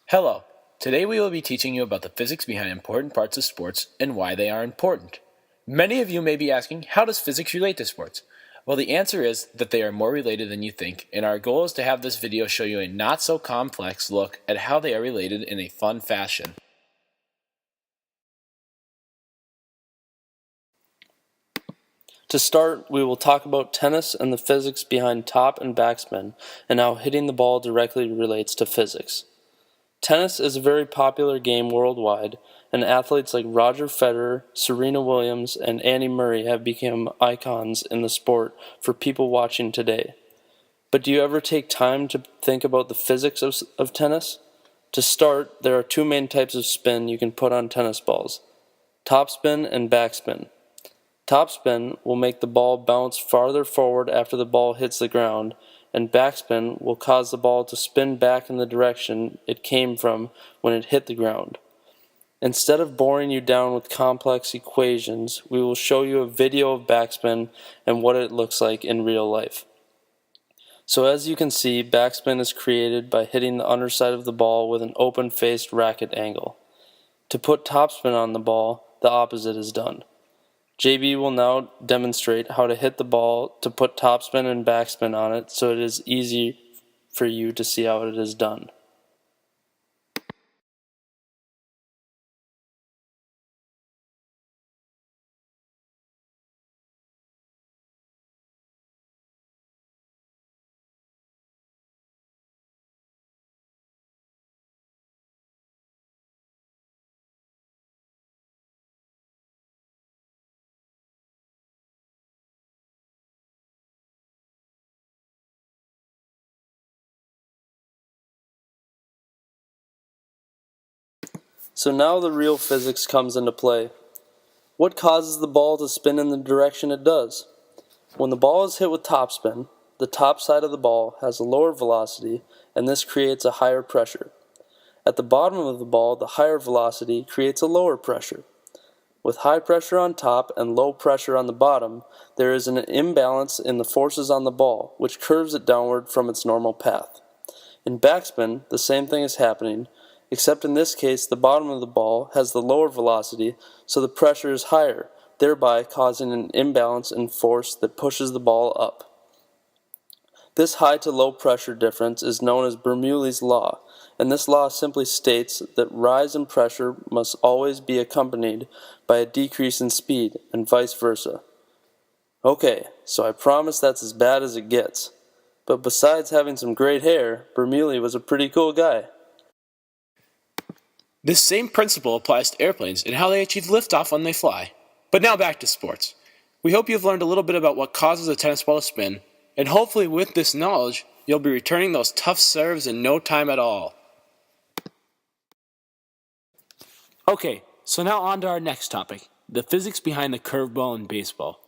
Hello. Today we will be teaching you about the physics behind important parts of sports and why they are important. Many of you may be asking, how does physics relate to sports? Well, the answer is that they are more related than you think, and our goal is to have this video show you a not so complex look at how they are related in a fun fashion. To start, we will talk about tennis and the physics behind top and backspin and how hitting the ball directly relates to physics. Tennis is a very popular game worldwide, and athletes like Roger Federer, Serena Williams, and Andy Murray have become icons in the sport for people watching today. But do you ever take time to think about the physics of tennis? To start, there are two main types of spin you can put on tennis balls: topspin and backspin. Topspin will make the ball bounce farther forward after the ball hits the ground, and backspin will cause the ball to spin back in the direction it came from when it hit the ground. Instead of boring you down with complex equations, we will show you a video of backspin and what it looks like in real life. So as you can see, backspin is created by hitting the underside of the ball with an open-faced racket angle. To put topspin on the ball, the opposite is done. JB will now demonstrate how to hit the ball to put topspin and backspin on it so it is easy for you to see how it is done. So now the real physics comes into play. What causes the ball to spin in the direction it does? When the ball is hit with topspin, the top side of the ball has a lower velocity, and this creates a higher pressure. At the bottom of the ball, the higher velocity creates a lower pressure. With high pressure on top and low pressure on the bottom, there is an imbalance in the forces on the ball, which curves it downward from its normal path. In backspin, the same thing is happening, except in this case the bottom of the ball has the lower velocity, so the pressure is higher, thereby causing an imbalance in force that pushes the ball up. This high to low pressure difference is known as Bernoulli's law, and this law simply states that rise in pressure must always be accompanied by a decrease in speed, and vice versa. Okay, so I promise that's as bad as it gets. But besides having some great hair, Bernoulli was a pretty cool guy. This same principle applies to airplanes and how they achieve liftoff when they fly. But now back to sports. We hope you've learned a little bit about what causes a tennis ball to spin, and hopefully with this knowledge, you'll be returning those tough serves in no time at all. Okay, so now on to our next topic, the physics behind the curveball in baseball.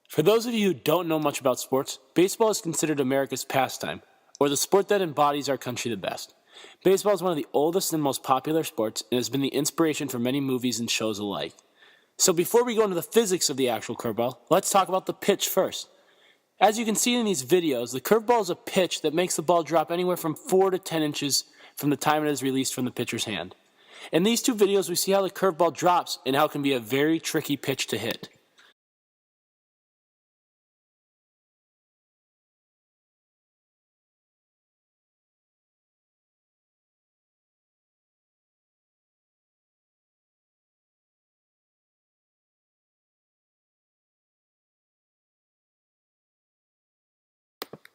For those of you who don't know much about sports, baseball is considered America's pastime, or the sport that embodies our country the best. Baseball is one of the oldest and most popular sports and has been the inspiration for many movies and shows alike. So before we go into the physics of the actual curveball, let's talk about the pitch first. As you can see in these videos, the curveball is a pitch that makes the ball drop anywhere from 4 to 10 inches from the time it is released from the pitcher's hand. In these two videos, we see how the curveball drops and how it can be a very tricky pitch to hit.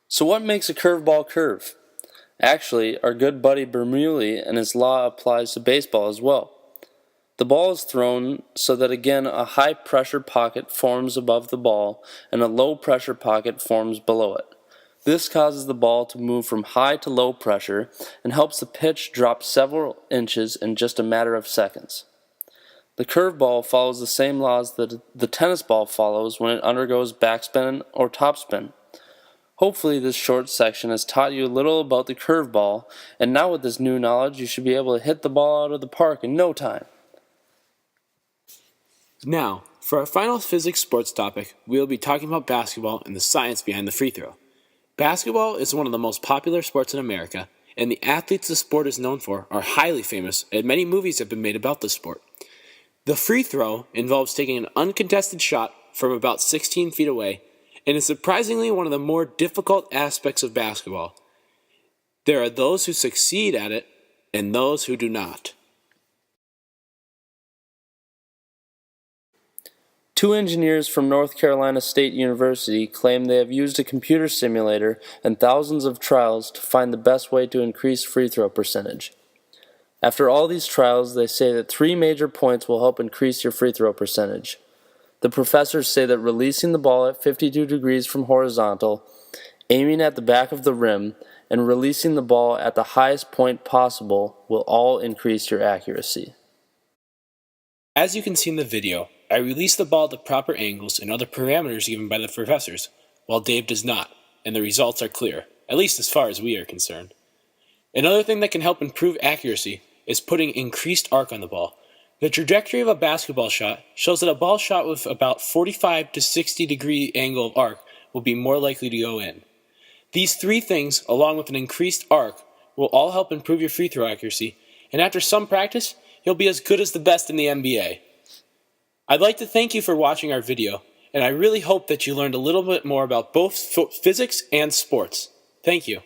So what makes a curveball curve? Actually, our good buddy Bernoulli and his law applies to baseball as well. The ball is thrown so that again a high pressure pocket forms above the ball and a low pressure pocket forms below it. This causes the ball to move from high to low pressure and helps the pitch drop several inches in just a matter of seconds. The curveball follows the same laws that the tennis ball follows when it undergoes backspin or topspin. Hopefully this short section has taught you a little about the curveball, and now with this new knowledge you should be able to hit the ball out of the park in no time. Now, for our final physics sports topic, we will be talking about basketball and the science behind the free throw. Basketball is one of the most popular sports in America, and the athletes the sport is known for are highly famous, and many movies have been made about the sport. The free throw involves taking an uncontested shot from about 16 feet away, and is surprisingly one of the more difficult aspects of basketball. There are those who succeed at it, and those who do not. Two engineers from North Carolina State University claim they have used a computer simulator and thousands of trials to find the best way to increase free throw percentage. After all these trials, they say that 3 major points will help increase your free throw percentage. The professors say that releasing the ball at 52 degrees from horizontal, aiming at the back of the rim, and releasing the ball at the highest point possible will all increase your accuracy. As you can see in the video, I release the ball at the proper angles and other parameters given by the professors, while Dave does not, and the results are clear, at least as far as we are concerned. Another thing that can help improve accuracy is putting increased arc on the ball. The trajectory of a basketball shot shows that a ball shot with about 45 to 60 degree angle of arc will be more likely to go in. These 3 things, along with an increased arc, will all help improve your free throw accuracy, and after some practice, you'll be as good as the best in the NBA. I'd like to thank you for watching our video, and I really hope that you learned a little bit more about both physics and sports. Thank you.